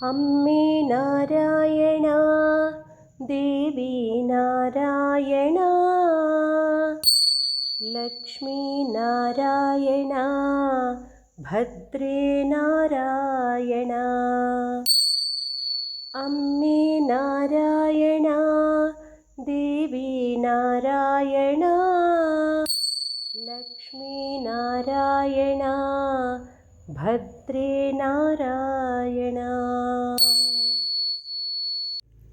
अम्मे नारायणा देवी नारायणा लक्ष्मी नारायणा भद्रे नारायणा अम्मे नारायणा देवी नारायणा लक्ष्मी नारायणा भद्रे नारायणा।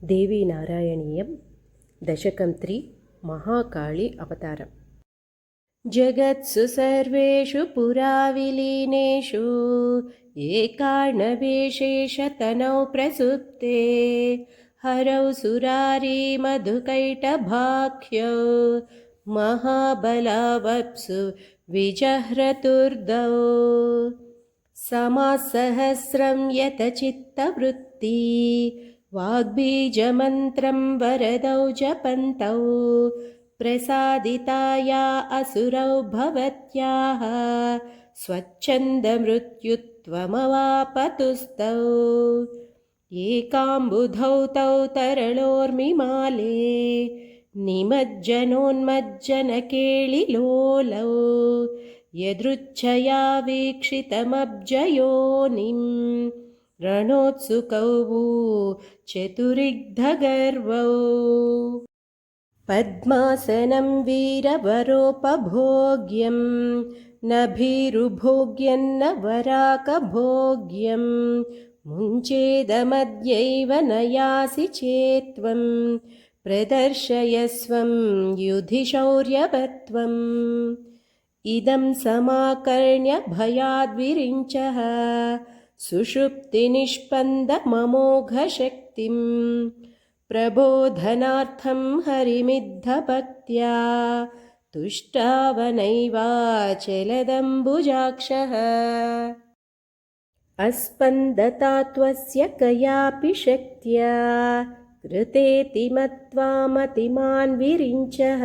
देवी नारायणीयं दशकं 3 महाकाली अवतारम्। जगत्सु सर्वेषु पुराविलीनेषु एकार्णवेशेषतनौ प्रसुप्ते हरौ सुरारी मधुकैटभाख्यौ महाबलावप्सु विजहृतुर्दौ समासहस्रं यतचित्तवृत्ति वाग्बीजमन्त्रं वरदौ जपन्तौ प्रसादिताया असुरौ भवत्याः स्वच्छन्दमृत्युत्वमवापतुस्तौ एकाम्बुधौ तौ तरलोर्मिमाले निमज्जनोन्मज्जनकेलिलोलौ यदृच्छया वीक्षितमब्जयोनिं रणोत्सुकौ चतुरिग्धगर्वौ पद्मासनं वीरवरोपभोग्यं न भीरुभोग्यन्न वराकभोग्यं मुञ्चेदमद्यैव न यासि चेत्त्वं प्रदर्शयस्वं युधि शौर्यवत्वम् इदं समाकर्ण्य भयाद्विरिञ्चः सुषुप्तिनिष्पन्दममोघशक्तिं प्रबोधनार्थं हरिमिद्धभक्त्या तुष्टावनैवाचलदम्बुजाक्षः अस्पन्दता त्वस्य कयापि शक्त्या कृतेति मत्वा मतिमान् विरिञ्चः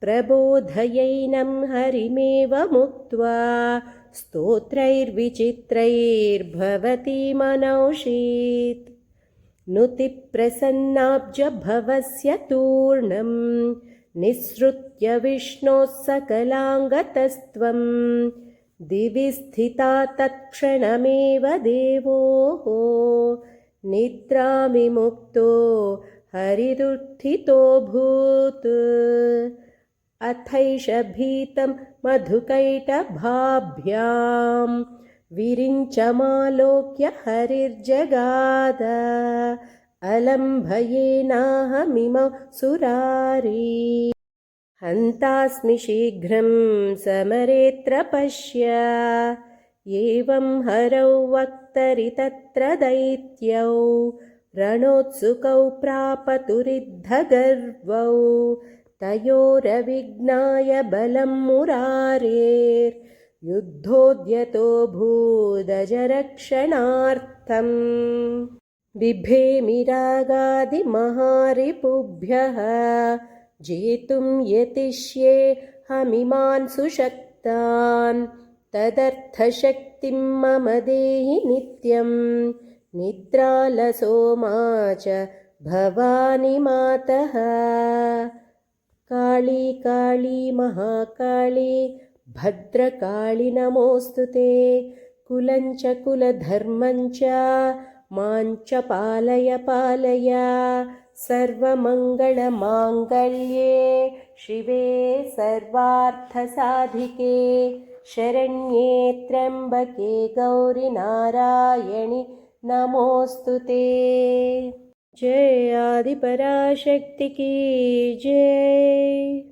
प्रबोधयैनं हरिमेव मुक्त्वा स्तोत्रैर्विचित्रैर्भवति मनौषीत् नुतिप्रसन्नाब्जभवस्य तूर्णं निःसृत्य विष्णोः सकलाङ्गतस्त्वं दिवि स्थिता तत्क्षणमेव देवोः निद्राविमुक्तो हरिदुत्थितोऽभूत् अथैष भीतं मधुकैटभाभ्यां विरिञ्चमालोक्य हरिर्जगाद अलं भयेनाहमिमौ सुरारी हन्तास्मि शीघ्रं समरेऽत्र पश्य एवं हरौ वक्तरि तत्र दैत्यौ रणोत्सुकौ प्रापतुरिद्धगर्वौ तयोरविघ्नाय बलं मुरारेर्युद्धोद्यतो भूदजरक्षणार्थम् बिभेमिरागादिमहारिपुभ्यः जेतुं यतिष्ये हमिमान् सुशक्तान् तदर्थशक्तिं मम देहि नित्यं निद्रालसो मा च भवानि मातः काली काली महाकाली भद्रकाली नमोऽस्तु ते कुलञ्च कुलधर्मञ्च माञ्च पालय पालय सर्वमङ्गलमाङ्गल्ये शिवे सर्वार्थसाधिके शरण्ये त्र्यम्बके गौरि नारायणि नमोऽस्तु ते। जय आदिपराशक्ति की जय।